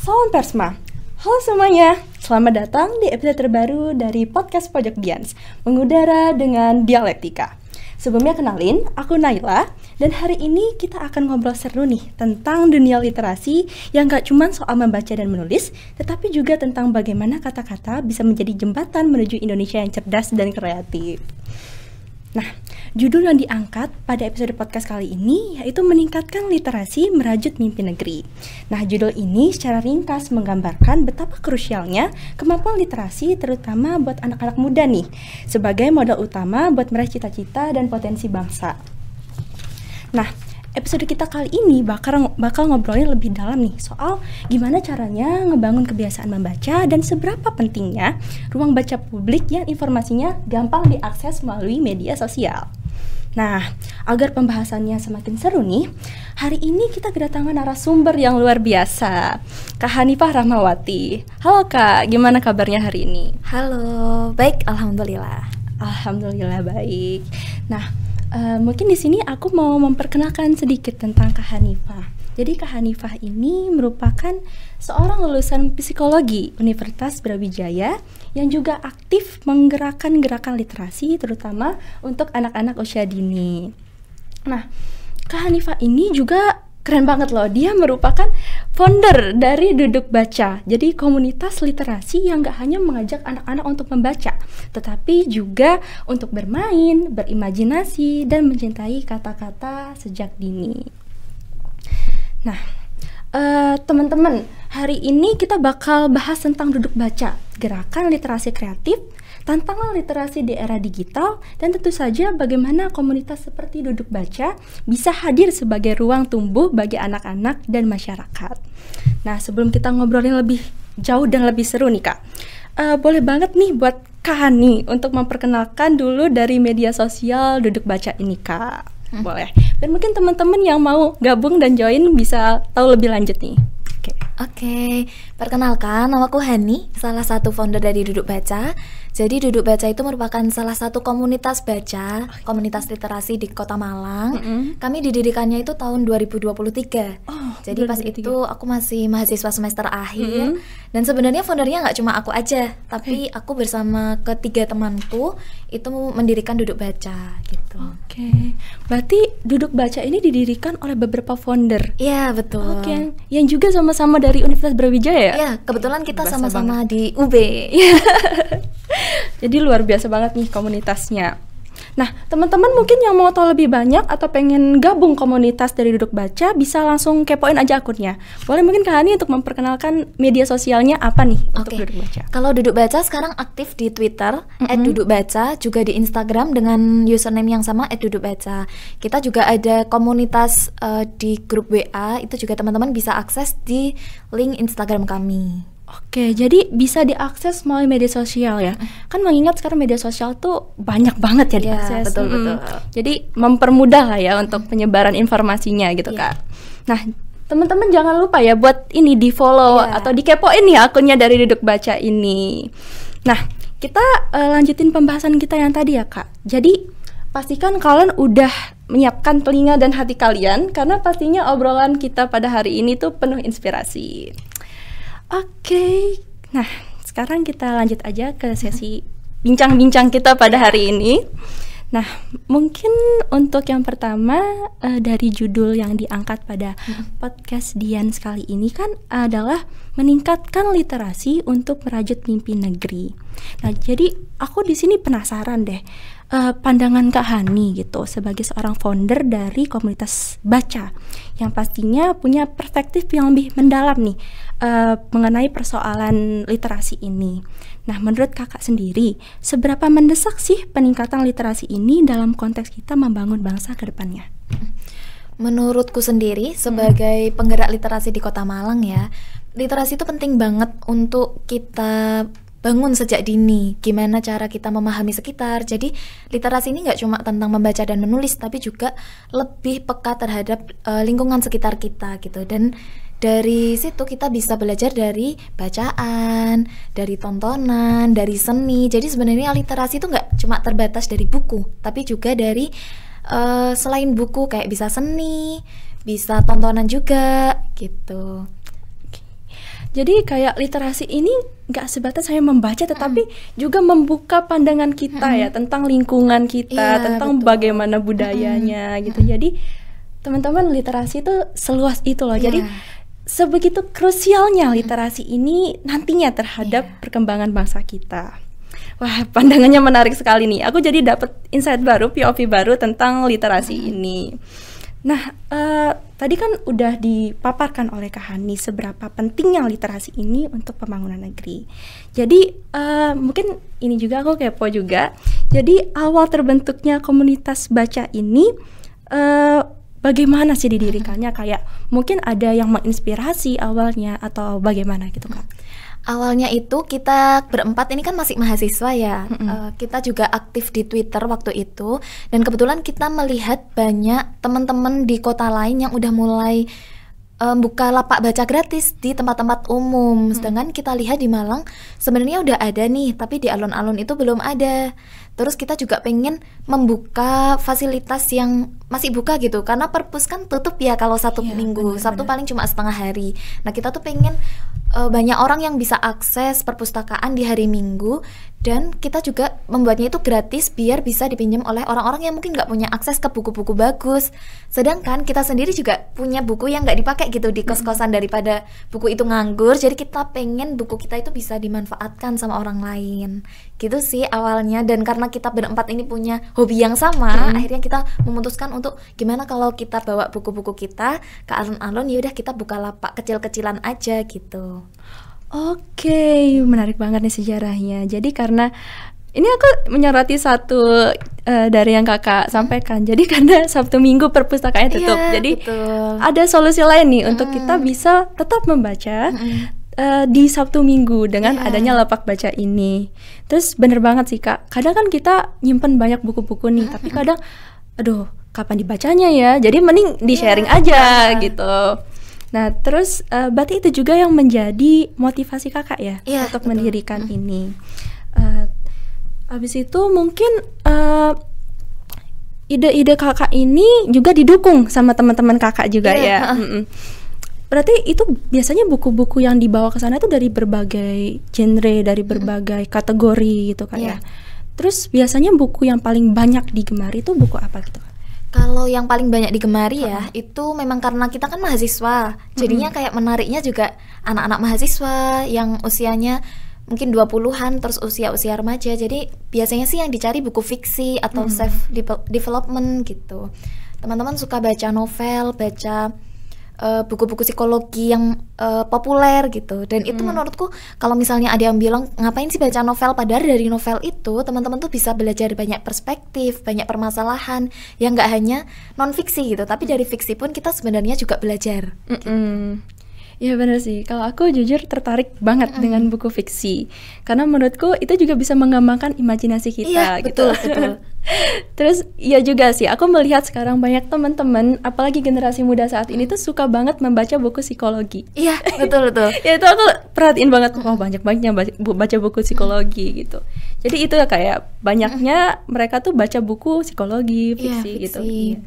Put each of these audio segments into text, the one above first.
Salam Persma. Halo semuanya, selamat datang di episode terbaru dari podcast Pojok Dians, mengudara dengan dialektika. Sebelumnya kenalin, aku Naila, dan hari ini kita akan ngobrol seru nih tentang dunia literasi yang gak cuma soal membaca dan menulis, tetapi juga tentang bagaimana kata-kata bisa menjadi jembatan menuju Indonesia yang cerdas dan kreatif. Nah, judul yang diangkat pada episode podcast kali ini yaitu meningkatkan literasi merajut mimpi negeri. Nah, judul ini secara ringkas menggambarkan betapa krusialnya kemampuan literasi terutama buat anak-anak muda nih, sebagai modal utama buat meraih cita-cita dan potensi bangsa. Nah, episode kita kali ini bakal ngobrolin lebih dalam nih soal gimana caranya ngebangun kebiasaan membaca dan seberapa pentingnya ruang baca publik yang informasinya gampang diakses melalui media sosial. Nah, agar pembahasannya semakin seru nih, hari ini kita kedatangan narasumber yang luar biasa, Kak Hanifah Rahmawati. Halo Kak, gimana kabarnya hari ini? Halo, baik, alhamdulillah. Alhamdulillah baik. Nah, mungkin di sini aku mau memperkenalkan sedikit tentang Kak Hanifah. Jadi Kak Hanifah ini merupakan seorang lulusan psikologi Universitas Brawijaya yang juga aktif menggerakkan gerakan literasi terutama untuk anak-anak usia dini. Nah, Kak Hanifah ini juga keren banget loh, dia merupakan founder dari Duduk Baca. Jadi komunitas literasi yang gak hanya mengajak anak-anak untuk membaca, tetapi juga untuk bermain, berimajinasi, dan mencintai kata-kata sejak dini. Nah, teman-teman, hari ini kita bakal bahas tentang Duduk Baca, gerakan literasi kreatif, tantangan literasi di era digital, dan tentu saja bagaimana komunitas seperti Duduk Baca bisa hadir sebagai ruang tumbuh bagi anak-anak dan masyarakat. Nah, sebelum kita ngobrolin lebih jauh dan lebih seru nih Kak, boleh banget nih buat Kak Hani untuk memperkenalkan dulu dari media sosial Duduk Baca ini Kak. Boleh. Dan mungkin teman-teman yang mau gabung dan join bisa tahu lebih lanjut nih. Oke, perkenalkan, namaku Hani, salah satu founder dari Duduk Baca. Jadi Duduk Baca itu merupakan salah satu komunitas baca, komunitas literasi di Kota Malang. Kami didirikannya itu tahun 2023. Jadi 2023. Pas itu aku masih mahasiswa semester akhir. Dan sebenarnya foundernya nggak cuma aku aja, tapi aku bersama ketiga temanku itu mendirikan Duduk Baca gitu. Oke, berarti Duduk Baca ini didirikan oleh beberapa founder. Iya, betul. Oke, yang juga sama-sama dari Universitas Brawijaya ya? Iya, kebetulan kita sama-sama di UB. Jadi luar biasa banget nih komunitasnya. Nah, teman-teman mungkin yang mau tahu lebih banyak atau pengen gabung komunitas dari Duduk Baca bisa langsung kepoin aja akunnya. Boleh mungkin Kak Hani untuk memperkenalkan media sosialnya apa nih untuk Duduk Baca? Kalau Duduk Baca sekarang aktif di Twitter @dudukbaca, juga di Instagram dengan username yang sama @dudukbaca. Kita juga ada komunitas di grup WA, itu juga teman-teman bisa akses di link Instagram kami. Oke, jadi bisa diakses melalui media sosial ya. Kan mengingat sekarang media sosial tuh banyak banget ya diakses. Betul. Jadi mempermudah lah ya untuk penyebaran informasinya gitu Kak. Nah, teman-teman jangan lupa ya buat ini di follow atau dikepoin ya akunnya dari Duduk Baca ini. Nah, kita lanjutin pembahasan kita yang tadi ya Kak. Jadi pastikan kalian udah menyiapkan telinga dan hati kalian karena pastinya obrolan kita pada hari ini tuh penuh inspirasi. Oke, nah sekarang kita lanjut aja ke sesi bincang-bincang kita pada hari ini. Nah, mungkin untuk yang pertama dari judul yang diangkat pada podcast Dian kali ini kan adalah meningkatkan literasi untuk merajut mimpi negeri. Nah, jadi aku di sini penasaran deh pandangan Kak Hani gitu sebagai seorang founder dari komunitas baca yang pastinya punya perspektif yang lebih mendalam nih mengenai persoalan literasi ini. Nah, menurut kakak sendiri, seberapa mendesak sih peningkatan literasi ini dalam konteks kita membangun bangsa ke depannya? Menurutku sendiri, sebagai penggerak literasi di Kota Malang ya, literasi itu penting banget untuk kita bangun sejak dini. Gimana cara kita memahami sekitar. Jadi literasi ini gak cuma tentang membaca dan menulis, tapi juga lebih peka terhadap lingkungan sekitar kita gitu. Dan dari situ kita bisa belajar dari bacaan, dari tontonan, dari seni. Jadi sebenarnya literasi itu nggak cuma terbatas dari buku, tapi juga dari selain buku kayak bisa seni, bisa tontonan juga gitu. Jadi kayak literasi ini nggak sebatas saya membaca, tetapi juga membuka pandangan kita ya tentang lingkungan kita, Iya, tentang betul. bagaimana budayanya gitu. Jadi teman-teman, literasi itu seluas itu loh. Jadi Iya. sebegitu krusialnya literasi ini nantinya terhadap perkembangan bangsa kita. Wah, pandangannya menarik sekali nih. Aku jadi dapat insight baru, POV baru tentang literasi ini. Nah, tadi kan udah dipaparkan oleh Kak Hani seberapa pentingnya literasi ini untuk pembangunan negeri. Jadi mungkin ini juga aku kepo juga. Jadi awal terbentuknya komunitas baca ini bagaimana sih didirikannya? Kayak mungkin ada yang menginspirasi awalnya atau bagaimana gitu, Kak? Awalnya itu kita berempat ini kan masih mahasiswa ya. Kita juga aktif di Twitter waktu itu, dan kebetulan kita melihat banyak teman-teman di kota lain yang udah mulai buka lapak baca gratis di tempat-tempat umum. Sedangkan kita lihat di Malang sebenarnya udah ada nih, tapi di alun-alun itu belum ada. Terus kita juga pengen membuka fasilitas yang masih buka gitu, karena perpus kan tutup ya kalau Sabtu Iya, Minggu. benar, Sabtu benar. paling cuma setengah hari. Nah, kita tuh pengen banyak orang yang bisa akses perpustakaan di hari Minggu, dan kita juga membuatnya itu gratis biar bisa dipinjam oleh orang-orang yang mungkin nggak punya akses ke buku-buku bagus. Sedangkan kita sendiri juga punya buku yang nggak dipakai gitu di kos-kosan, daripada buku itu nganggur. Jadi kita pengen buku kita itu bisa dimanfaatkan sama orang lain. Gitu sih awalnya. Dan karena kita berempat ini punya hobi yang sama, akhirnya kita memutuskan untuk gimana kalau kita bawa buku-buku kita ke alun-alun, yaudah kita buka lapak kecil-kecilan aja gitu. Oke, menarik banget nih sejarahnya. Jadi karena ini aku menyoroti satu dari yang Kakak sampaikan. Jadi karena Sabtu Minggu perpustakaannya tutup. Iya, Jadi betul. ada solusi lain nih untuk kita bisa tetap membaca di Sabtu Minggu dengan Iya. adanya lapak baca ini. Terus bener banget sih, Kak. Kadang kan kita nyimpen banyak buku-buku nih, tapi kadang aduh, kapan dibacanya ya? Jadi mending di-sharing aja gitu. Nah, terus berarti itu juga yang menjadi motivasi Kakak ya Iya, untuk betul. mendirikan ini. Habis itu mungkin ide-ide Kakak ini juga didukung sama teman-teman Kakak juga Iya, ya. Berarti itu biasanya buku-buku yang dibawa ke sana itu dari berbagai genre, dari berbagai kategori gitu kan ya. Iya. Terus biasanya buku yang paling banyak digemari itu buku apa gitu, Kak? Kalau yang paling banyak digemari ya, itu memang karena kita kan mahasiswa. Jadinya kayak menariknya juga anak-anak mahasiswa yang usianya mungkin 20-an, terus usia-usia remaja. Jadi biasanya sih yang dicari buku fiksi atau self development gitu. Teman-teman suka baca novel, baca buku-buku psikologi yang populer gitu. Dan itu menurutku kalau misalnya ada yang bilang ngapain sih baca novel, padahal dari novel itu teman-teman tuh bisa belajar banyak perspektif, banyak permasalahan yang nggak hanya non fiksi gitu, tapi dari fiksi pun kita sebenarnya juga belajar. Iya benar sih, kalau aku jujur tertarik banget dengan buku fiksi. Karena menurutku itu juga bisa mengembangkan imajinasi kita Iya, gitu. betul. Terus iya juga sih, aku melihat sekarang banyak teman-teman, apalagi generasi muda saat ini tuh suka banget membaca buku psikologi. Iya, betul. Ya itu aku perhatiin banget, wah banyak-banyaknya baca buku psikologi gitu. Jadi itu ya kayak banyaknya mereka tuh baca buku psikologi, fiksi Iya, gitu. fiksi. Iya.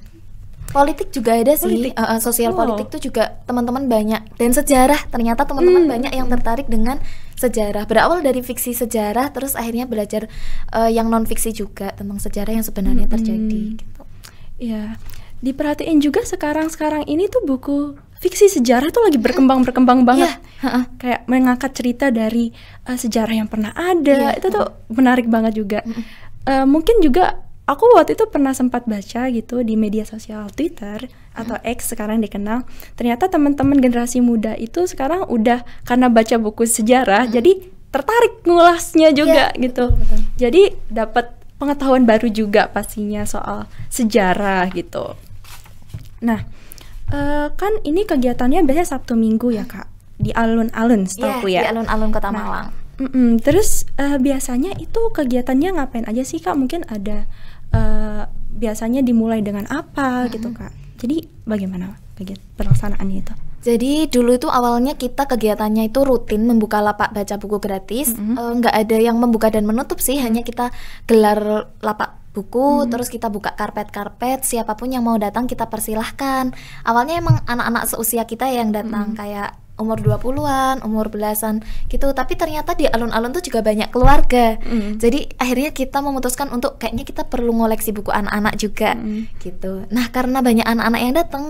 Politik juga ada sih, Politik. sosial Wow. politik tuh juga teman-teman banyak, dan sejarah ternyata teman-teman banyak yang tertarik dengan sejarah. Berawal dari fiksi sejarah, terus akhirnya belajar yang non fiksi juga tentang sejarah yang sebenarnya terjadi. Gitu. Iya, diperhatiin juga sekarang ini tuh buku fiksi sejarah tuh lagi berkembang banget. Iya, Kayak mengangkat cerita dari sejarah yang pernah ada. Iya, Itu tuh menarik banget juga. Mungkin juga aku waktu itu pernah sempat baca gitu di media sosial Twitter atau X sekarang dikenal. Ternyata teman-teman generasi muda itu sekarang udah karena baca buku sejarah jadi tertarik ngulasnya juga Iya, gitu. betul. Jadi dapat pengetahuan baru juga pastinya soal sejarah gitu. Nah, kan ini kegiatannya biasanya Sabtu Minggu ya Kak, di alun-alun setahu Iya, ya. di alun-alun Kota Nah, Malang. Terus biasanya itu kegiatannya ngapain aja sih Kak? Mungkin ada biasanya dimulai dengan apa gitu Kak? Jadi bagaimana kegiatan pelaksanaannya itu? Jadi dulu itu awalnya kita kegiatannya itu rutin membuka lapak baca buku gratis. Nggak ada yang membuka dan menutup sih, hanya kita gelar lapak buku, terus kita buka karpet-karpet, siapapun yang mau datang kita persilahkan. Awalnya emang anak-anak seusia kita yang datang, kayak umur 20-an, umur belasan gitu. Tapi ternyata di alun-alun tuh juga banyak keluarga. Jadi akhirnya kita memutuskan untuk kayaknya kita perlu ngoleksi buku anak-anak juga gitu. Nah, karena banyak anak-anak yang datang,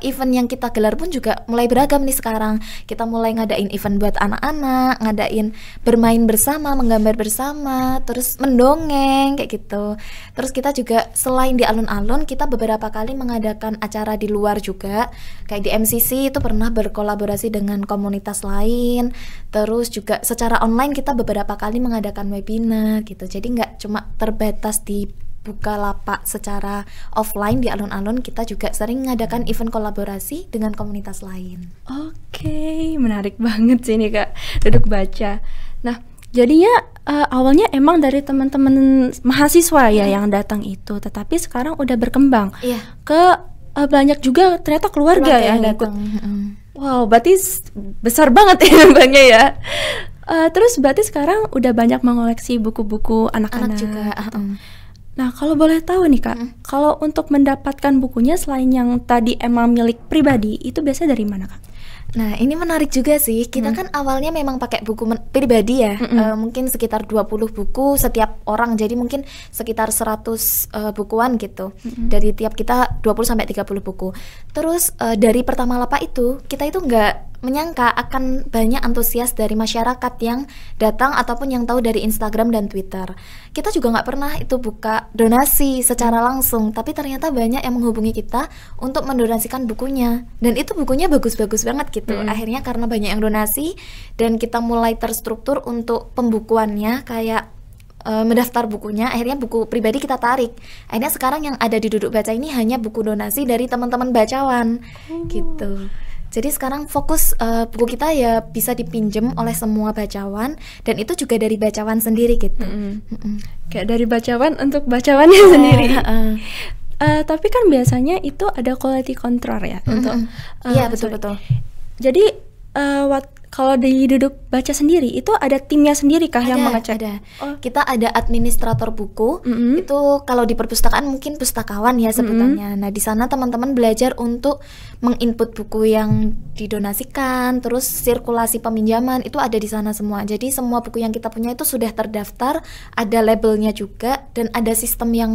event yang kita gelar pun juga mulai beragam nih sekarang. Kita mulai ngadain event buat anak-anak, ngadain bermain bersama, menggambar bersama, terus mendongeng kayak gitu. Terus kita juga selain di alun-alun, kita beberapa kali mengadakan acara di luar juga. Kayak di MCC itu pernah berkolaborasi dengan komunitas lain. Terus juga secara online kita beberapa kali mengadakan webinar gitu. Jadi nggak cuma terbatas di Bukalapak secara offline di alun-alun, kita juga sering mengadakan event kolaborasi dengan komunitas lain. Oke, menarik banget sih ini Kak, duduk baca. Nah, jadinya awalnya emang dari teman-teman mahasiswa ya yang datang itu, tetapi sekarang udah berkembang ke banyak juga ternyata keluarga yang ikut. Wow, berarti besar banget ya banyak ya. Terus berarti sekarang udah banyak mengoleksi buku-buku anak-anak juga. Nah, kalau boleh tahu nih Kak, kalau untuk mendapatkan bukunya selain yang tadi emang milik pribadi, itu biasanya dari mana Kak? Nah, ini menarik juga sih. Kita kan awalnya memang pakai buku pribadi ya. Mungkin sekitar 20 buku setiap orang. Jadi mungkin sekitar 100 bukuan gitu. Dari tiap kita 20 sampai 30 buku. Terus dari pertama lapak itu, kita itu nggak menyangka akan banyak antusias dari masyarakat yang datang ataupun yang tahu dari Instagram dan Twitter. Kita juga nggak pernah itu buka donasi secara langsung, tapi ternyata banyak yang menghubungi kita untuk mendonasikan bukunya, dan itu bukunya bagus-bagus banget gitu. Akhirnya karena banyak yang donasi dan kita mulai terstruktur untuk pembukuannya, kayak mendaftar bukunya, akhirnya buku pribadi kita tarik. Akhirnya sekarang yang ada di Duduk Baca ini hanya buku donasi dari teman-teman bacawan gitu. Jadi sekarang fokus buku kita ya bisa dipinjem oleh semua bacawan, dan itu juga dari bacawan sendiri gitu. Kayak dari bacawan untuk bacawannya sendiri. Tapi kan biasanya itu ada quality control ya untuk. Iya betul-betul. Jadi kalau di Duduk Baca sendiri itu ada timnya sendiri kah yang mengecek? Ada. Kita ada administrator buku. Itu kalau di perpustakaan mungkin pustakawan ya sebutannya. Nah, di sana teman-teman belajar untuk menginput buku yang didonasikan, terus sirkulasi peminjaman itu ada di sana semua. Jadi semua buku yang kita punya itu sudah terdaftar, ada labelnya juga, dan ada sistem yang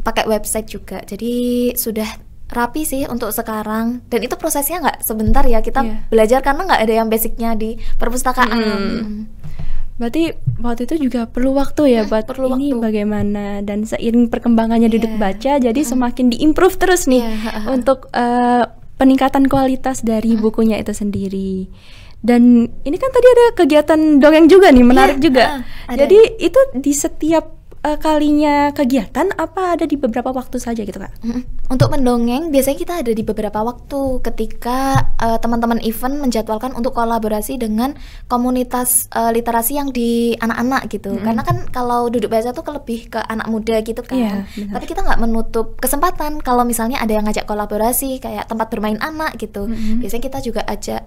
pakai website juga. Jadi sudah rapi sih untuk sekarang, dan itu prosesnya nggak sebentar ya, kita belajar karena nggak ada yang basicnya di perpustakaan. Berarti waktu itu juga perlu waktu ya buat ini waktu. Bagaimana, dan seiring perkembangannya Duduk Baca jadi semakin diimprove terus nih untuk peningkatan kualitas dari bukunya itu sendiri. Dan ini kan tadi ada kegiatan dongeng juga nih, menarik juga. Jadi itu di setiap kalinya kegiatan apa ada di beberapa waktu saja gitu Kak? Untuk mendongeng biasanya kita ada di beberapa waktu ketika teman-teman event menjadwalkan untuk kolaborasi dengan komunitas literasi yang di anak-anak gitu. Karena kan kalau Duduk Baca tuh lebih ke anak muda gitu kan. Tapi kita nggak menutup kesempatan kalau misalnya ada yang ngajak kolaborasi kayak tempat bermain anak gitu. Biasanya kita juga ajak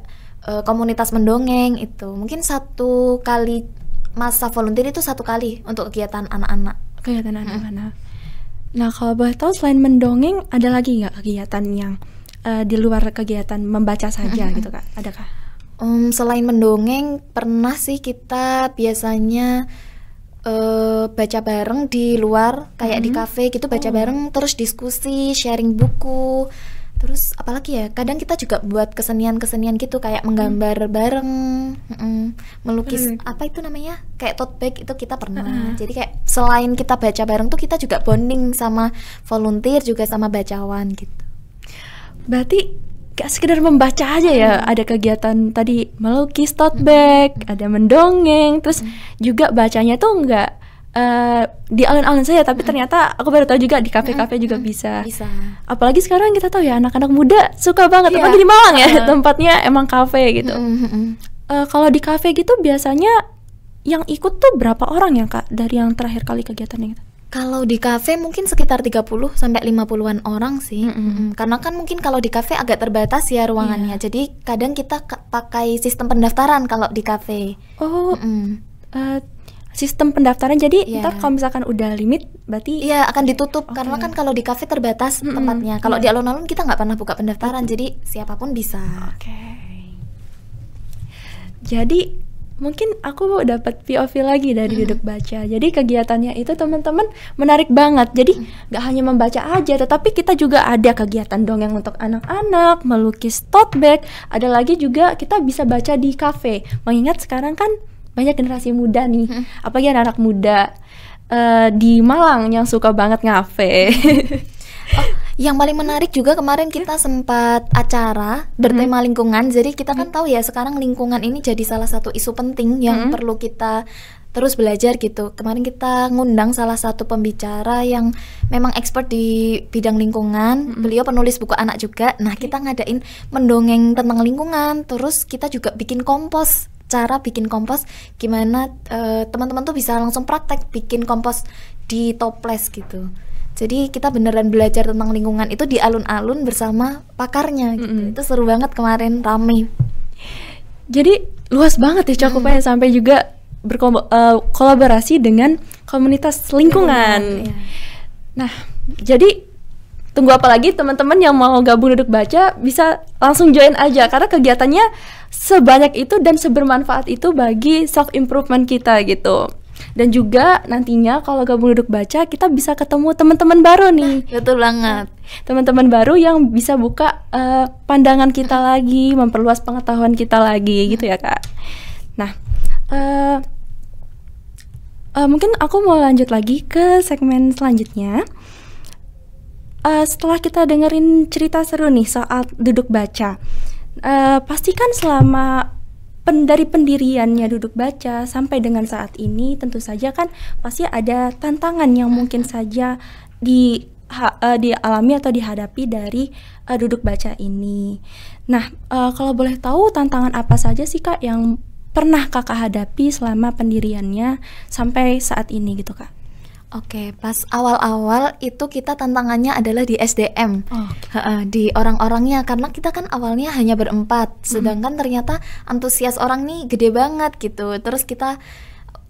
komunitas mendongeng itu. Mungkin satu kali masa volunteer itu satu kali untuk kegiatan anak-anak. Kegiatan anak-anak. Nah, kalau boleh tahu selain mendongeng ada lagi nggak kegiatan yang di luar kegiatan membaca saja gitu Kak? Adakah? Selain mendongeng pernah sih kita biasanya baca bareng di luar, kayak di kafe gitu, baca bareng, terus diskusi, sharing buku. Terus apalagi ya, kadang kita juga buat kesenian-kesenian gitu, kayak menggambar bareng, melukis apa itu namanya, kayak tote bag itu kita pernah. Jadi kayak selain kita baca bareng tuh kita juga bonding sama volunteer juga sama bacawan gitu. Berarti gak sekedar membaca aja ya, ada kegiatan tadi melukis tote bag, ada mendongeng, terus juga bacanya tuh nggak di alun-alun saya, tapi ternyata aku baru tahu juga di kafe-kafe juga bisa. Apalagi sekarang kita tahu ya anak-anak muda suka banget, apalagi di Malang ya tempatnya emang kafe gitu. Kalau di kafe gitu biasanya yang ikut tuh berapa orang ya Kak dari yang terakhir kali kegiatannya gitu? Kalau di kafe mungkin sekitar 30 sampai 50-an orang sih. Karena kan mungkin kalau di kafe agak terbatas ya ruangannya. Jadi kadang kita pakai sistem pendaftaran kalau di kafe. Sistem pendaftaran, jadi ntar kalau misalkan udah limit berarti akan ditutup. Karena kan kalau di kafe terbatas tempatnya. Kalau di alun-alun kita nggak pernah buka pendaftaran, jadi siapapun bisa. Jadi mungkin aku dapat POV lagi dari duduk baca. Jadi kegiatannya itu teman-teman menarik banget. Jadi nggak hanya membaca aja, tetapi kita juga ada kegiatan dongeng untuk anak-anak, melukis tote bag. Ada lagi juga kita bisa baca di kafe. Mengingat sekarang kan banyak generasi muda nih, apalagi anak-anak muda di Malang yang suka banget ngafe. Yang paling menarik juga kemarin kita sempat acara bertema lingkungan. Jadi kita kan tahu ya sekarang lingkungan ini jadi salah satu isu penting yang perlu kita terus belajar gitu. Kemarin kita ngundang salah satu pembicara yang memang expert di bidang lingkungan. Beliau penulis buku anak juga. Nah, kita ngadain mendongeng tentang lingkungan. Terus kita juga bikin kompos. Cara bikin kompos gimana teman-teman tuh bisa langsung praktek bikin kompos di toples gitu. Jadi kita beneran belajar tentang lingkungan itu di alun-alun bersama pakarnya gitu. Itu seru banget kemarin, rame. Jadi luas banget ya cakupannya sampai juga berkolaborasi dengan komunitas lingkungan. Nah, jadi tunggu apa lagi, teman-teman yang mau gabung duduk baca bisa langsung join aja karena kegiatannya sebanyak itu dan sebermanfaat itu bagi self improvement kita gitu. Dan juga nantinya kalau gabung duduk baca kita bisa ketemu teman-teman baru nih. Betul banget. Teman-teman baru yang bisa buka pandangan kita lagi, memperluas pengetahuan kita lagi gitu ya Kak. Nah, mungkin aku mau lanjut lagi ke segmen selanjutnya. Setelah kita dengerin cerita seru nih soal duduk baca, pastikan selama dari pendiriannya duduk baca sampai dengan saat ini tentu saja kan pasti ada tantangan yang mungkin saja dialami atau dihadapi dari duduk baca ini. Nah, kalau boleh tahu tantangan apa saja sih Kak yang pernah Kakak hadapi selama pendiriannya sampai saat ini gitu Kak? Oke, pas awal-awal itu kita tantangannya adalah di SDM, di orang-orangnya, karena kita kan awalnya hanya berempat, sedangkan ternyata antusias orang nih gede banget gitu. Terus kita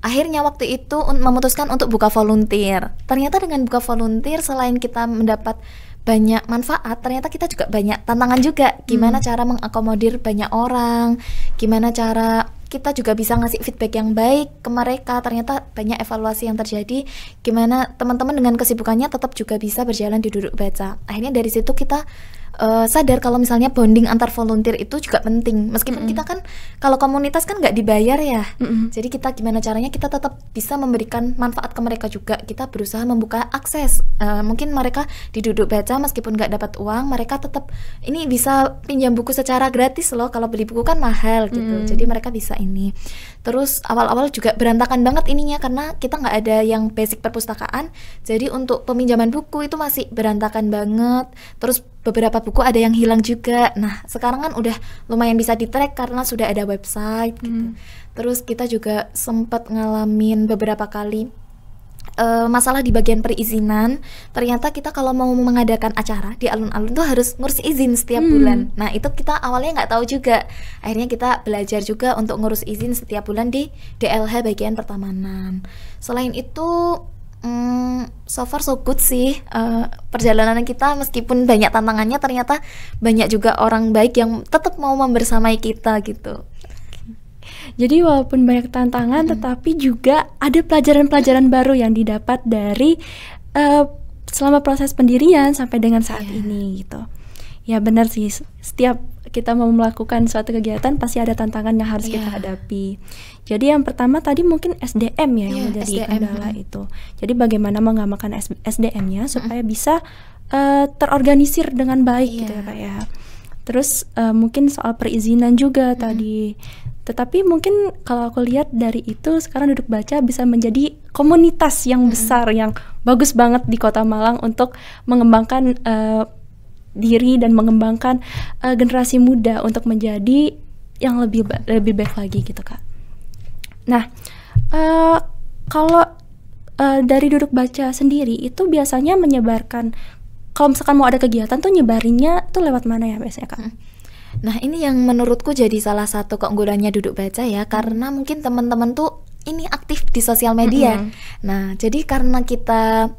akhirnya waktu itu memutuskan untuk buka volunteer. Ternyata dengan buka volunteer selain kita mendapat banyak manfaat, ternyata kita juga banyak tantangan juga. Gimana cara mengakomodir banyak orang, gimana cara kita juga bisa ngasih feedback yang baik ke mereka. Ternyata banyak evaluasi yang terjadi, gimana teman-teman dengan kesibukannya tetap juga bisa berjalan di duduk baca. Akhirnya dari situ kita sadar kalau misalnya bonding antar volunteer itu juga penting. Meskipun kita kan kalau komunitas kan nggak dibayar ya, jadi kita gimana caranya kita tetap bisa memberikan manfaat ke mereka juga. Kita berusaha membuka akses, mungkin mereka di duduk baca meskipun nggak dapat uang, mereka tetap ini bisa pinjam buku secara gratis loh. Kalau beli buku kan mahal gitu, jadi mereka bisa ini. Terus awal-awal juga berantakan banget ininya karena kita nggak ada yang basic perpustakaan, jadi untuk peminjaman buku itu masih berantakan banget. Terus beberapa buku ada yang hilang juga. Nah, sekarang kan udah lumayan bisa di-track karena sudah ada website gitu. Terus kita juga sempat ngalamin beberapa kali masalah di bagian perizinan. Ternyata kita kalau mau mengadakan acara di alun-alun tuh harus ngurus izin setiap bulan. Nah, itu kita awalnya nggak tahu juga. Akhirnya kita belajar juga untuk ngurus izin setiap bulan di DLH bagian pertamanan. Selain itu so far so good sih perjalanan kita, meskipun banyak tantangannya ternyata banyak juga orang baik yang tetap mau membersamai kita gitu. Jadi walaupun banyak tantangan tetapi juga ada pelajaran-pelajaran baru yang didapat dari selama proses pendirian sampai dengan saat ini gitu. Ya benar sih, setiap kita mau melakukan suatu kegiatan pasti ada tantangan yang harus kita hadapi. Jadi yang pertama tadi mungkin SDM ya yang menjadi kendala itu. Jadi bagaimana mengembangkan SDM-nya supaya bisa terorganisir dengan baik gitu ya Kak ya. Terus mungkin soal perizinan juga tadi. Tetapi mungkin kalau aku lihat dari itu sekarang duduk baca bisa menjadi komunitas yang besar yang bagus banget di Kota Malang untuk mengembangkan diri dan mengembangkan generasi muda untuk menjadi yang lebih baik lagi gitu Kak. Nah, kalau dari duduk baca sendiri itu biasanya menyebarkan, kalau misalkan mau ada kegiatan tuh nyebarinnya tuh lewat mana ya biasanya Kak? Nah, ini yang menurutku jadi salah satu keunggulannya duduk baca ya, karena mungkin teman-teman tuh ini aktif di sosial media. Nah, jadi karena kita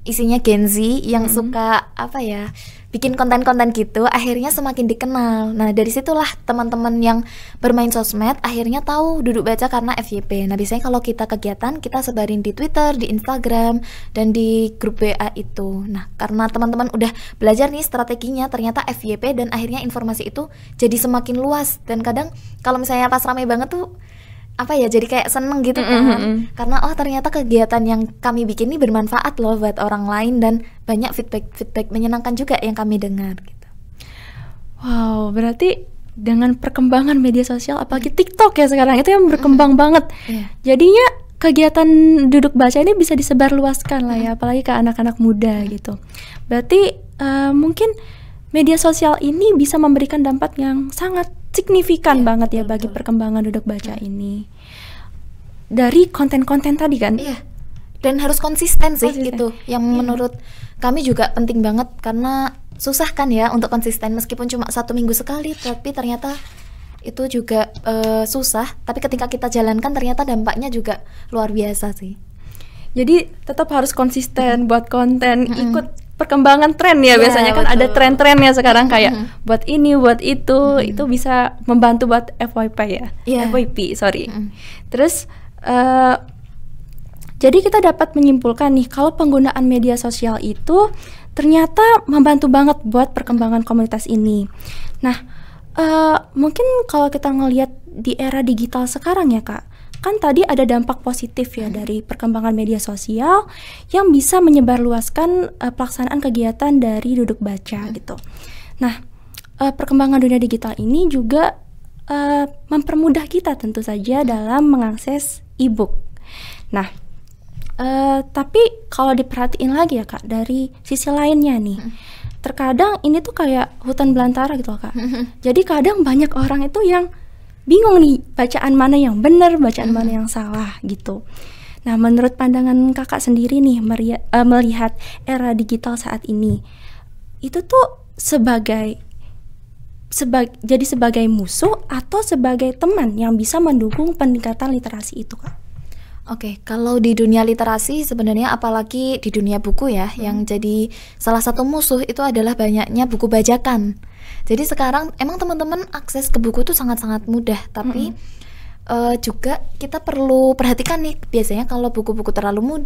isinya Gen Z yang suka apa ya, bikin konten-konten gitu, akhirnya semakin dikenal. Nah dari situlah teman-teman yang bermain sosmed akhirnya tahu Duduk Baca karena FYP. Nah biasanya kalau kita kegiatan, kita sebarin di Twitter, di Instagram, dan di grup WA itu. Nah karena teman-teman udah belajar nih strateginya, ternyata FYP, dan akhirnya informasi itu jadi semakin luas. Dan kadang kalau misalnya pas ramai banget tuh apa ya, jadi kayak seneng gitu kan, karena oh ternyata kegiatan yang kami bikin ini bermanfaat loh buat orang lain, dan banyak feedback menyenangkan juga yang kami dengar gitu. Wow, berarti dengan perkembangan media sosial, apalagi TikTok ya sekarang, itu yang berkembang banget. Jadinya kegiatan Duduk Baca ini bisa disebarluaskan lah ya, apalagi ke anak-anak muda gitu. Berarti mungkin media sosial ini bisa memberikan dampak yang sangat signifikan banget ya bagi perkembangan Duduk Baca ini. Dari konten-konten tadi kan? Iya. Dan harus konsisten sih gitu. Yang menurut kami juga penting banget, karena susah kan ya untuk konsisten meskipun cuma 1 minggu sekali, tapi ternyata itu juga susah. Tapi ketika kita jalankan ternyata dampaknya juga luar biasa sih. Jadi tetap harus konsisten buat konten, ikut perkembangan tren ya, biasanya kan ada tren-trennya sekarang kayak buat ini, buat itu bisa membantu buat FYP ya, FYP sorry. Terus jadi kita dapat menyimpulkan nih kalau penggunaan media sosial itu ternyata membantu banget buat perkembangan komunitas ini. Nah mungkin kalau kita ngelihat di era digital sekarang ya Kak, kan tadi ada dampak positif ya dari perkembangan media sosial yang bisa menyebarluaskan pelaksanaan kegiatan dari Duduk Baca gitu. Nah, perkembangan dunia digital ini juga mempermudah kita tentu saja dalam mengakses e-book. Nah, tapi kalau diperhatiin lagi ya Kak, dari sisi lainnya nih, terkadang ini tuh kayak hutan belantara gitu loh Kak. Jadi kadang banyak orang itu yang bingung nih bacaan mana yang benar, bacaan mana yang salah gitu. Nah menurut pandangan kakak sendiri nih melihat era digital saat ini, itu tuh jadi sebagai musuh atau sebagai teman yang bisa mendukung peningkatan literasi itu Kak? Oke, kalau di dunia literasi sebenarnya apalagi di dunia buku ya, yang jadi salah satu musuh itu adalah banyaknya buku bajakan. Jadi sekarang emang teman-teman akses ke buku tuh sangat-sangat mudah, tapi juga kita perlu perhatikan nih, biasanya kalau buku-buku terlalu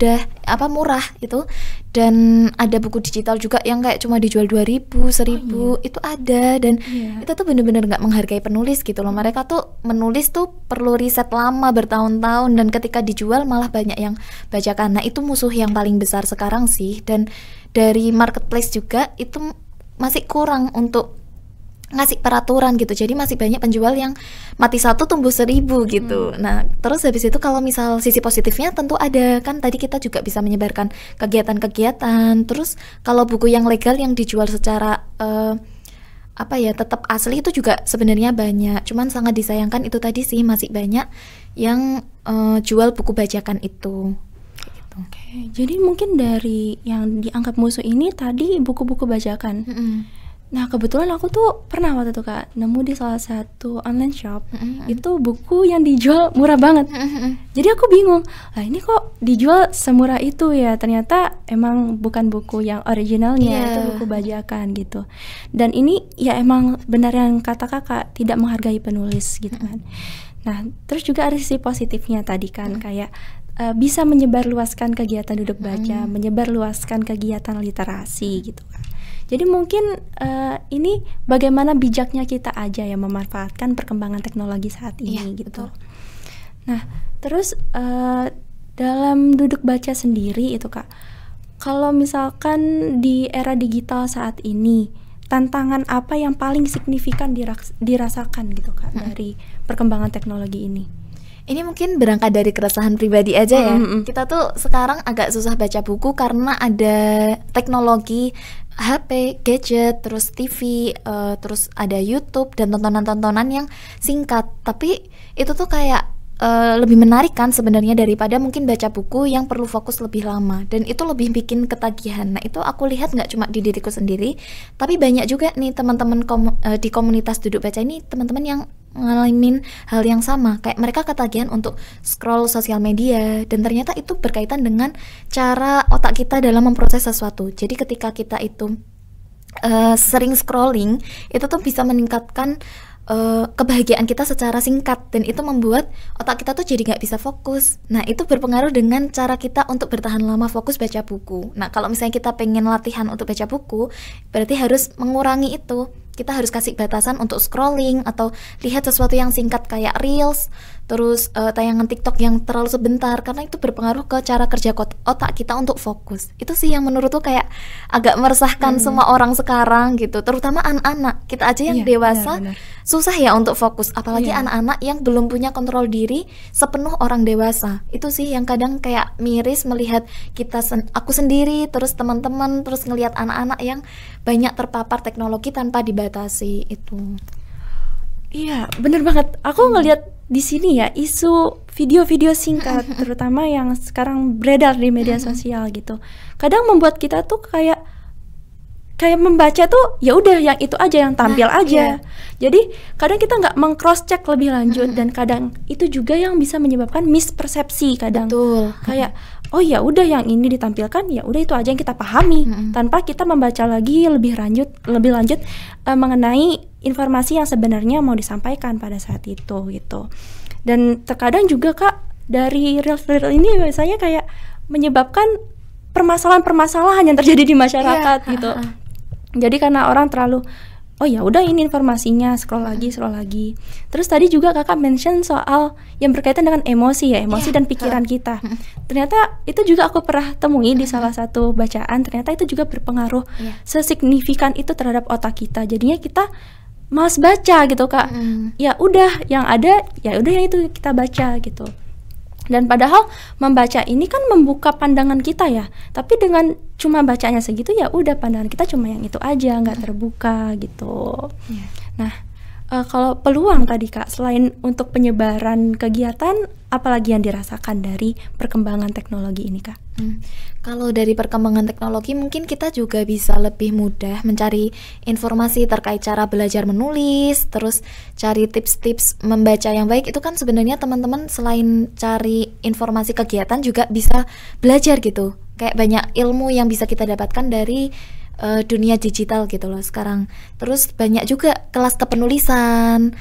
murah itu, dan ada buku digital juga yang kayak cuma dijual 2.000, 1.000 itu ada, dan itu tuh bener-bener nggak menghargai penulis gitu loh. Mereka tuh menulis tuh perlu riset lama bertahun-tahun, dan ketika dijual malah banyak yang bajakan. Nah itu musuh yang paling besar sekarang sih, dan dari marketplace juga itu masih kurang untuk ngasih peraturan gitu, jadi masih banyak penjual yang mati 1 tumbuh 1.000 gitu. Nah terus habis itu kalau misal sisi positifnya tentu ada, kan tadi kita juga bisa menyebarkan kegiatan-kegiatan. Terus kalau buku yang legal yang dijual secara tetap asli itu juga sebenarnya banyak, cuman sangat disayangkan itu tadi sih, masih banyak yang jual buku bajakan itu gitu. Oke, jadi mungkin dari yang dianggap musuh ini tadi buku-buku bajakan. Nah kebetulan aku tuh pernah waktu itu Kak nemu di salah satu online shop itu buku yang dijual murah banget. Jadi aku bingung, lah ini kok dijual semurah itu ya, ternyata emang bukan buku yang originalnya, itu buku bajakan gitu. Dan ini ya emang benar yang kata kakak, tidak menghargai penulis gitu kan. Nah terus juga ada sisi positifnya tadi kan, kayak bisa menyebarluaskan kegiatan Duduk Baca, menyebarluaskan kegiatan literasi gitu kan. Jadi mungkin ini bagaimana bijaknya kita aja ya memanfaatkan perkembangan teknologi saat ini gitu. Betul. Nah terus dalam Duduk Baca sendiri itu Kak, kalau misalkan di era digital saat ini, tantangan apa yang paling signifikan dirasakan gitu Kak dari perkembangan teknologi ini? Ini mungkin berangkat dari keresahan pribadi aja ya. Kita tuh sekarang agak susah baca buku karena ada teknologi HP, gadget, terus TV, terus ada YouTube dan tontonan-tontonan yang singkat. Tapi itu tuh kayak lebih menarik kan sebenarnya daripada mungkin baca buku yang perlu fokus lebih lama, dan itu lebih bikin ketagihan. Nah itu aku lihat nggak cuma di diriku sendiri, tapi banyak juga nih teman-teman di komunitas Duduk Baca ini, teman-teman yang ngalamin hal yang sama, kayak mereka ketagihan untuk scroll sosial media, dan ternyata itu berkaitan dengan cara otak kita dalam memproses sesuatu. Jadi ketika kita itu sering scrolling, itu tuh bisa meningkatkan kebahagiaan kita secara singkat, dan itu membuat otak kita tuh jadi nggak bisa fokus. Nah, itu berpengaruh dengan cara kita untuk bertahan lama fokus baca buku. Nah, kalau misalnya kita pengen latihan untuk baca buku, berarti harus mengurangi itu. Kita harus kasih batasan untuk scrolling atau lihat sesuatu yang singkat kayak reels, terus tayangan TikTok yang terlalu sebentar, karena itu berpengaruh ke cara kerja otak kita untuk fokus. Itu sih yang menurutku kayak agak meresahkan semua orang sekarang gitu, terutama anak-anak. Kita aja yang dewasa benar. susah ya untuk fokus, apalagi anak-anak yang belum punya kontrol diri sepenuh orang dewasa. Itu sih yang kadang kayak miris melihat kita aku sendiri, terus teman-teman, terus ngelihat anak-anak yang banyak terpapar teknologi tanpa dibatasi itu. Iya, bener banget. Aku ngelihat di sini ya isu video-video singkat, terutama yang sekarang beredar di media sosial gitu. Kadang membuat kita tuh kayak membaca tuh ya udah yang itu aja, yang tampil aja. Jadi kadang kita nggak meng-cross check lebih lanjut, dan kadang itu juga yang bisa menyebabkan mispersepsi kadang. Betul. Kayak oh ya udah yang ini ditampilkan, ya udah itu aja yang kita pahami, tanpa kita membaca lagi lebih lanjut mengenai informasi yang sebenarnya mau disampaikan pada saat itu gitu. Dan terkadang juga Kak, dari reels ini biasanya kayak menyebabkan permasalahan-permasalahan yang terjadi di masyarakat gitu. Jadi karena orang terlalu oh ya udah ini informasinya, scroll lagi. Terus tadi juga Kakak mention soal yang berkaitan dengan emosi dan pikiran kita. Ternyata itu juga aku pernah temui di salah satu bacaan. Ternyata itu juga berpengaruh sesignifikan itu terhadap otak kita. Jadinya kita malas baca gitu Kak. Ya udah yang ada, ya udah yang itu kita baca gitu. Dan padahal membaca ini kan membuka pandangan kita ya, tapi dengan cuma bacanya segitu ya udah pandangan kita cuma yang itu aja, nggak terbuka gitu. Nah, kalau peluang tadi Kak, selain untuk penyebaran kegiatan, apalagi yang dirasakan dari perkembangan teknologi ini Kak? Kalau dari perkembangan teknologi mungkin kita juga bisa lebih mudah mencari informasi terkait cara belajar menulis, terus cari tips-tips membaca yang baik. Itu kan sebenarnya teman-teman selain cari informasi kegiatan juga bisa belajar gitu. Kayak banyak ilmu yang bisa kita dapatkan dari dunia digital gitu loh sekarang. Terus banyak juga kelas kepenulisan,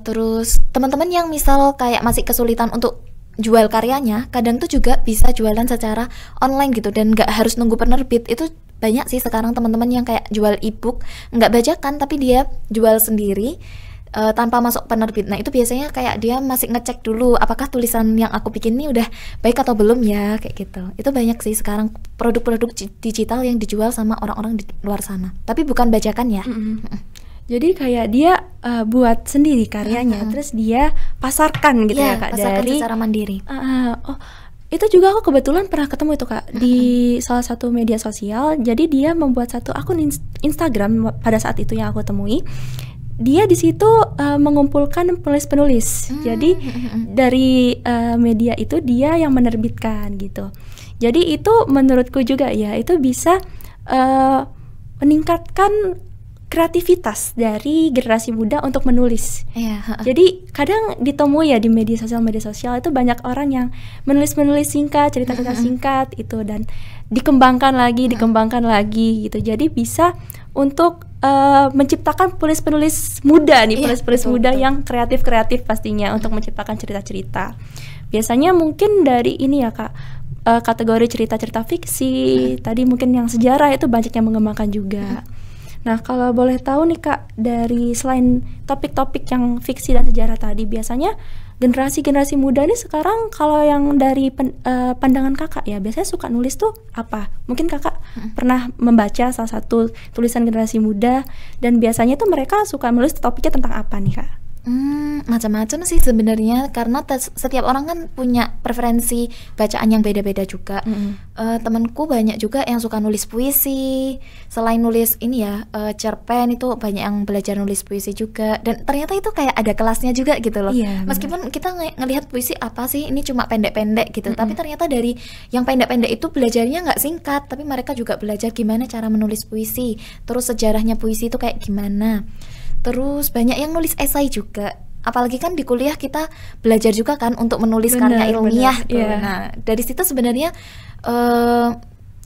terus teman-teman yang misal kayak masih kesulitan untuk jual karyanya, kadang tuh juga bisa jualan secara online gitu, dan nggak harus nunggu penerbit. Itu banyak sih sekarang teman-teman yang kayak jual ebook, nggak bajakan tapi dia jual sendiri tanpa masuk penerbit. Nah itu biasanya kayak dia masih ngecek dulu apakah tulisan yang aku bikin ini udah baik atau belum ya, kayak gitu. Itu banyak sih sekarang produk-produk digital yang dijual sama orang-orang di luar sana, tapi bukan bajakan ya. Jadi kayak dia buat sendiri karyanya, terus dia pasarkan gitu ya Kak, pasarkan dari secara mandiri. Oh itu juga aku kebetulan pernah ketemu itu Kak di salah satu media sosial. Jadi dia membuat satu akun Instagram pada saat itu yang aku temui. Dia di situ mengumpulkan penulis-penulis. Jadi dari media itu dia yang menerbitkan gitu. Jadi itu menurutku juga ya itu bisa meningkatkan kreativitas dari generasi muda untuk menulis. Jadi kadang ditemui ya di media sosial itu banyak orang yang menulis singkat, cerita-cerita singkat itu, dan dikembangkan lagi gitu. Jadi bisa untuk menciptakan penulis-penulis muda nih, penulis-penulis muda yang kreatif pastinya untuk menciptakan cerita-cerita. Biasanya mungkin dari ini ya Kak, kategori cerita-cerita fiksi, tadi mungkin yang sejarah itu banyak yang mengembangkan juga. Nah, kalau boleh tahu nih Kak, dari selain topik-topik yang fiksi dan sejarah tadi, biasanya generasi muda nih sekarang kalau yang dari pandangan Kakak ya, biasanya suka nulis tuh apa? Mungkin Kakak pernah membaca salah satu tulisan generasi muda, dan biasanya tuh mereka suka nulis topiknya tentang apa nih Kak? Macam-macam sih sebenarnya, karena setiap orang kan punya preferensi bacaan yang beda-beda juga. Temanku banyak juga yang suka nulis puisi. Selain nulis ini ya, cerpen, itu banyak yang belajar nulis puisi juga. Dan ternyata itu kayak ada kelasnya juga gitu loh. Meskipun kita ngelihat puisi apa sih, ini cuma pendek-pendek gitu, tapi ternyata dari yang pendek-pendek itu belajarnya nggak singkat, tapi mereka juga belajar gimana cara menulis puisi, terus sejarahnya puisi itu kayak gimana. Terus banyak yang nulis esai juga. Apalagi kan di kuliah kita belajar juga kan untuk menulis karya ilmiah tuh. Yeah. Nah, dari situ sebenarnya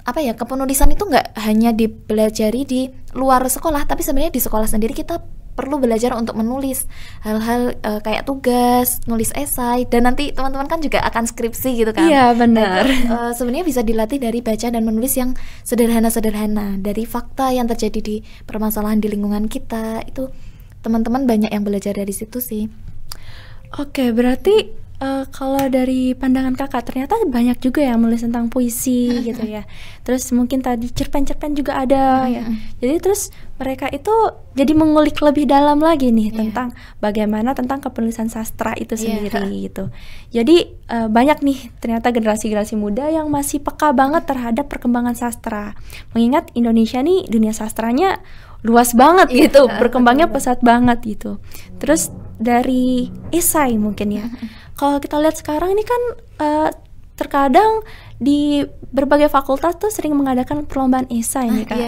kepenulisan itu nggak hanya dipelajari di luar sekolah, tapi sebenarnya di sekolah sendiri kita perlu belajar untuk menulis hal-hal kayak tugas, nulis esai, dan nanti teman-teman kan juga akan skripsi gitu kan. Iya, benar. Sebenarnya bisa dilatih dari baca dan menulis yang sederhana-sederhana, dari fakta yang terjadi di permasalahan di lingkungan kita. Itu teman-teman banyak yang belajar dari situ sih. Oke, berarti kalau dari pandangan kakak ternyata banyak juga yang menulis tentang puisi gitu ya. Terus mungkin tadi cerpen-cerpen juga ada ya. Jadi terus mereka itu jadi mengulik lebih dalam lagi nih tentang bagaimana tentang kepenulisan sastra itu sendiri gitu. Jadi banyak nih ternyata generasi-generasi muda yang masih peka banget terhadap perkembangan sastra. Mengingat Indonesia nih dunia sastranya luas banget gitu, berkembangnya pesat banget gitu. Terus dari esai mungkin ya. Kalau kita lihat sekarang ini kan terkadang di berbagai fakultas tuh sering mengadakan perlombaan esai nih Kak.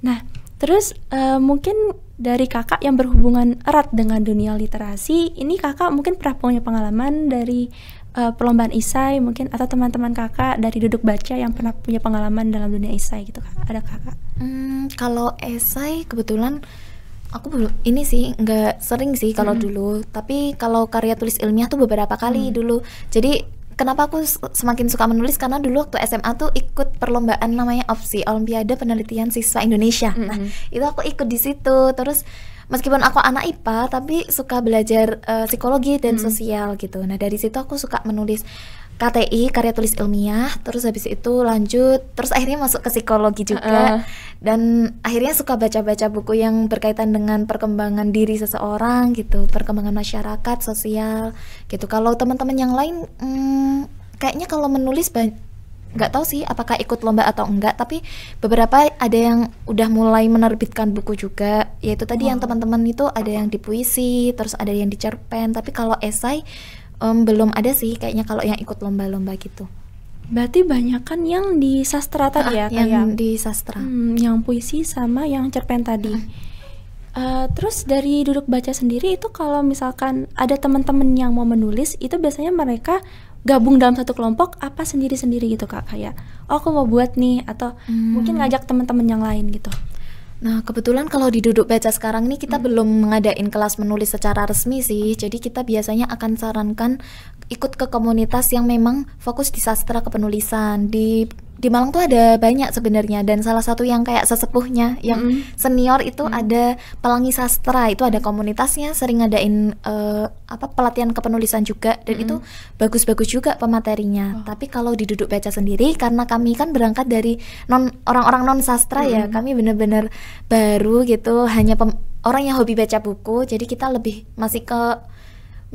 Nah, terus mungkin dari kakak yang berhubungan erat dengan dunia literasi, ini kakak mungkin pernah punya pengalaman dari perlombaan esai mungkin, atau teman-teman kakak dari duduk baca yang pernah punya pengalaman dalam dunia esai gitu Kak? Ada kakak? Kalau esai kebetulan aku belum, ini sih nggak sering sih kalau dulu, tapi kalau karya tulis ilmiah tuh beberapa kali dulu. Jadi kenapa aku semakin suka menulis, karena dulu waktu SMA tuh ikut perlombaan namanya OPSI, Olimpiade Penelitian Siswa Indonesia. Nah, itu aku ikut di situ. Terus meskipun aku anak IPA tapi suka belajar psikologi dan sosial gitu. Nah, dari situ aku suka menulis KTI, karya tulis ilmiah, terus habis itu lanjut, terus akhirnya masuk ke psikologi juga, dan akhirnya suka baca-baca buku yang berkaitan dengan perkembangan diri seseorang gitu, perkembangan masyarakat, sosial gitu. Kalau teman-teman yang lain, kayaknya kalau menulis nggak tahu sih apakah ikut lomba atau enggak, tapi beberapa ada yang udah mulai menerbitkan buku juga, yaitu tadi yang teman-teman itu ada yang di puisi, terus ada yang di cerpen, tapi kalau esai belum ada sih kayaknya kalau yang ikut lomba-lomba gitu. Berarti banyak kan yang di sastra tadi ya? Yang di sastra. Yang puisi sama yang cerpen tadi. Terus dari duduk baca sendiri itu kalau misalkan ada teman-teman yang mau menulis, itu biasanya mereka gabung dalam satu kelompok apa sendiri-sendiri gitu Kak? Kayak, oh aku mau buat nih, atau mungkin ngajak teman-teman yang lain gitu. Nah, kebetulan kalau di duduk baca sekarang ini kita belum mengadain kelas menulis secara resmi sih. Jadi kita biasanya akan sarankan ikut ke komunitas yang memang fokus di sastra kepenulisan. Di Malang tuh ada banyak sebenarnya, dan salah satu yang kayak sesepuhnya yang senior itu ada Pelangi Sastra, itu ada komunitasnya, sering ngadain pelatihan kepenulisan juga, dan itu bagus-bagus juga pematerinya. Tapi kalau di duduk baca sendiri, karena kami kan berangkat dari orang-orang non sastra ya, kami benar-benar baru gitu, hanya orang yang hobi baca buku, jadi kita lebih masih ke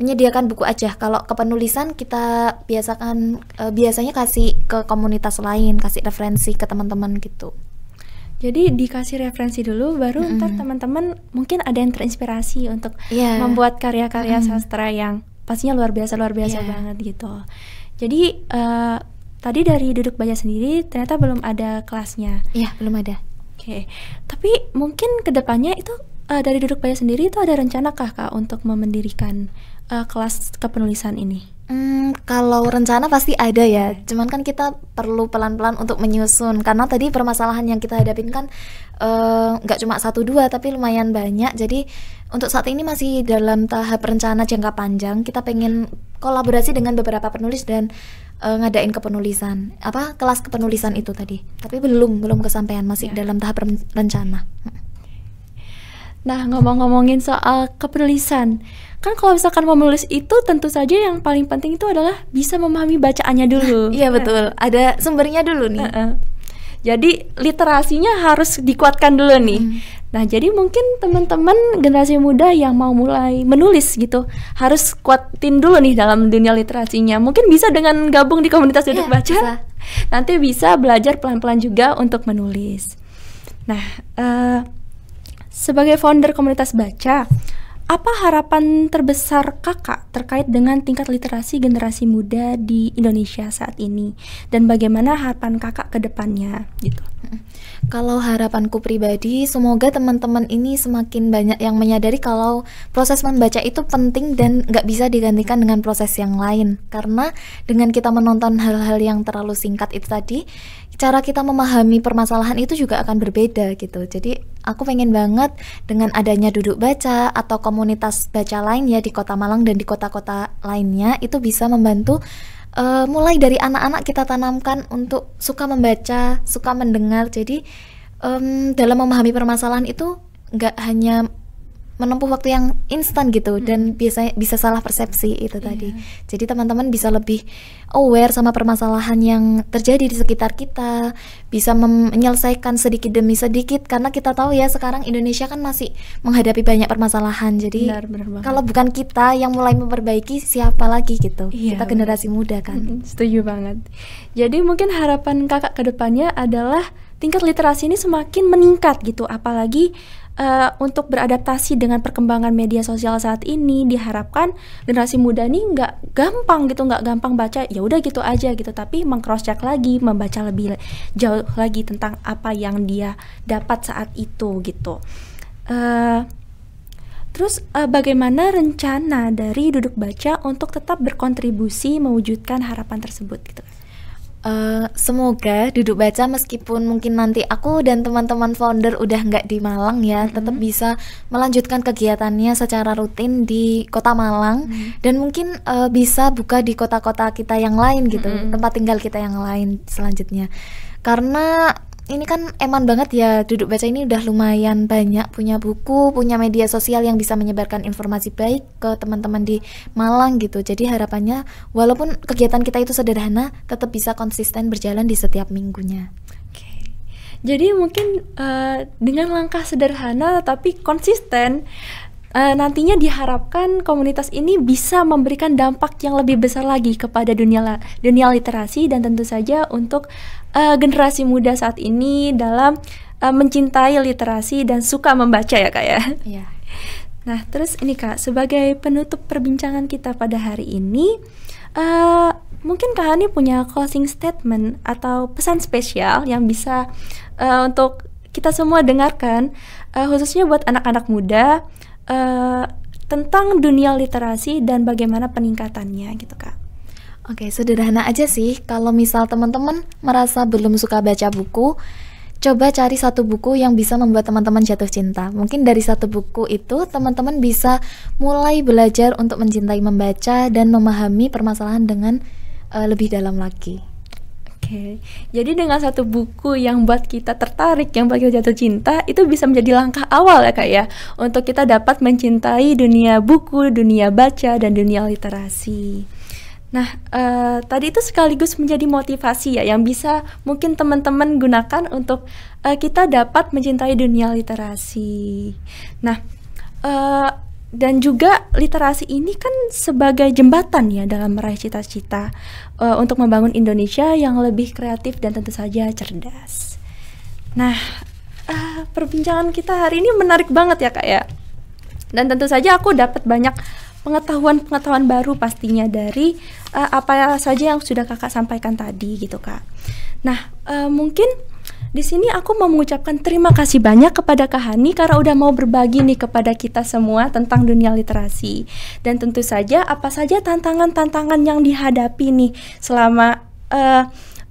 menyediakan buku aja. Kalau kepenulisan kita biasanya kasih ke komunitas lain, kasih referensi ke teman-teman gitu. Jadi dikasih referensi dulu, baru ntar teman-teman mungkin ada yang terinspirasi untuk membuat karya-karya sastra yang pastinya luar biasa banget gitu. Jadi tadi dari duduk baca sendiri ternyata belum ada kelasnya. Iya, belum ada. Oke. Tapi mungkin kedepannya itu dari duduk baca sendiri itu ada rencana Kak untuk mendirikan kelas kepenulisan ini? Kalau rencana pasti ada ya, cuman kan kita perlu pelan-pelan untuk menyusun, karena tadi permasalahan yang kita hadapin kan nggak cuma 1-2 tapi lumayan banyak. Jadi untuk saat ini masih dalam tahap rencana jangka panjang. Kita pengen kolaborasi dengan beberapa penulis dan ngadain kepenulisan, kelas kepenulisan itu tadi, tapi belum kesampaian, masih dalam tahap rencana. Nah, ngomong-ngomongin soal kepenulisan, kan kalau misalkan mau menulis itu tentu saja yang paling penting itu adalah bisa memahami bacaannya dulu. Iya betul, ada sumbernya dulu nih. Jadi literasinya harus dikuatkan dulu nih. Nah, jadi mungkin teman-teman generasi muda yang mau mulai menulis gitu harus kuatin dulu nih dalam dunia literasinya. Mungkin bisa dengan gabung di komunitas duduk baca. Bisa. Nanti bisa belajar pelan-pelan juga untuk menulis. Nah, sebagai founder komunitas baca, apa harapan terbesar kakak terkait dengan tingkat literasi generasi muda di Indonesia saat ini, dan bagaimana harapan kakak ke depannya gitu? Kalau harapanku pribadi, semoga teman-teman ini semakin banyak yang menyadari kalau proses membaca itu penting dan nggak bisa digantikan dengan proses yang lain. Karena dengan kita menonton hal-hal yang terlalu singkat itu tadi, cara kita memahami permasalahan itu juga akan berbeda gitu. Jadi aku pengen banget dengan adanya duduk baca atau komunitas baca lain ya di Kota Malang dan di kota-kota lainnya, itu bisa membantu mulai dari anak-anak kita tanamkan untuk suka membaca, suka mendengar. Jadi dalam memahami permasalahan itu nggak hanya menempuh waktu yang instan gitu, dan biasanya bisa salah persepsi itu tadi. Jadi teman-teman bisa lebih aware sama permasalahan yang terjadi di sekitar kita, bisa menyelesaikan sedikit demi sedikit, karena kita tahu ya sekarang Indonesia kan masih menghadapi banyak permasalahan. Jadi Benar kalau bukan kita yang mulai memperbaiki, siapa lagi gitu? Kita generasi muda kan. Setuju banget. Jadi mungkin harapan kakak ke depannya adalah tingkat literasi ini semakin meningkat gitu, apalagi untuk beradaptasi dengan perkembangan media sosial saat ini. Diharapkan generasi muda ini nggak gampang baca, ya udah gitu aja gitu, tapi meng-cross check lagi, membaca lebih jauh lagi tentang apa yang dia dapat saat itu gitu. Terus bagaimana rencana dari Duduk Baca untuk tetap berkontribusi mewujudkan harapan tersebut gitu? Semoga Duduk Baca, meskipun mungkin nanti aku dan teman-teman founder udah nggak di Malang ya, tetap bisa melanjutkan kegiatannya secara rutin di Kota Malang, dan mungkin bisa buka di kota-kota kita yang lain gitu, tempat tinggal kita yang lain selanjutnya. Karena ini kan eman banget ya, Duduk Baca ini udah lumayan banyak punya buku, punya media sosial yang bisa menyebarkan informasi baik ke teman-teman di Malang gitu. Jadi harapannya walaupun kegiatan kita itu sederhana, tetap bisa konsisten berjalan di setiap minggunya. Oke. Jadi mungkin dengan langkah sederhana tapi konsisten, nantinya diharapkan komunitas ini bisa memberikan dampak yang lebih besar lagi kepada dunia literasi, dan tentu saja untuk generasi muda saat ini dalam mencintai literasi dan suka membaca ya kak ya. Iya. Nah terus ini kak, sebagai penutup perbincangan kita pada hari ini, mungkin kak Hani punya closing statement atau pesan spesial yang bisa untuk kita semua dengarkan, khususnya buat anak-anak muda, tentang dunia literasi dan bagaimana peningkatannya gitu kak. Oke, sederhana aja sih. Kalau misal teman-teman merasa belum suka baca buku, coba cari satu buku yang bisa membuat teman-teman jatuh cinta. Mungkin dari satu buku itu teman-teman bisa mulai belajar untuk mencintai membaca dan memahami permasalahan dengan lebih dalam lagi. Oke, jadi dengan satu buku yang buat kita tertarik, yang buat kita jatuh cinta, itu bisa menjadi langkah awal ya kak ya, untuk kita dapat mencintai dunia buku, dunia baca, dan dunia literasi. Nah, tadi itu sekaligus menjadi motivasi ya, yang bisa mungkin teman-teman gunakan untuk kita dapat mencintai dunia literasi. Nah, dan juga literasi ini kan sebagai jembatan ya dalam meraih cita-cita untuk membangun Indonesia yang lebih kreatif dan tentu saja cerdas. Nah, perbincangan kita hari ini menarik banget ya kak ya. Dan tentu saja aku dapat banyak pengetahuan baru pastinya dari apa saja yang sudah kakak sampaikan tadi gitu kak. Nah, mungkin di sini aku mau mengucapkan terima kasih banyak kepada Kak Hani karena udah mau berbagi nih kepada kita semua tentang dunia literasi. Dan tentu saja apa saja tantangan-tantangan yang dihadapi nih selama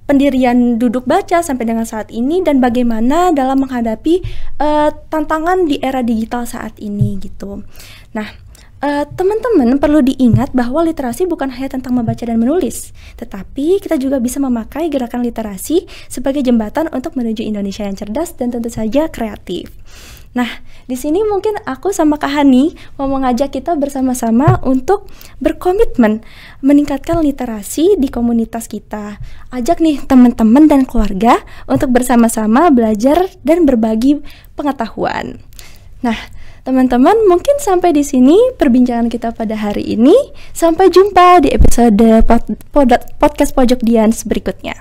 pendirian Duduk Baca sampai dengan saat ini, dan bagaimana dalam menghadapi tantangan di era digital saat ini gitu. Nah, teman-teman perlu diingat bahwa literasi bukan hanya tentang membaca dan menulis, tetapi kita juga bisa memakai gerakan literasi sebagai jembatan untuk menuju Indonesia yang cerdas dan tentu saja kreatif. Nah, di sini mungkin aku sama Kak Hani mau mengajak kita bersama-sama untuk berkomitmen meningkatkan literasi di komunitas kita. Ajak nih teman-teman dan keluarga untuk bersama-sama belajar dan berbagi pengetahuan. Nah, teman-teman, mungkin sampai di sini perbincangan kita pada hari ini. Sampai jumpa di episode podcast Pojok Dians berikutnya.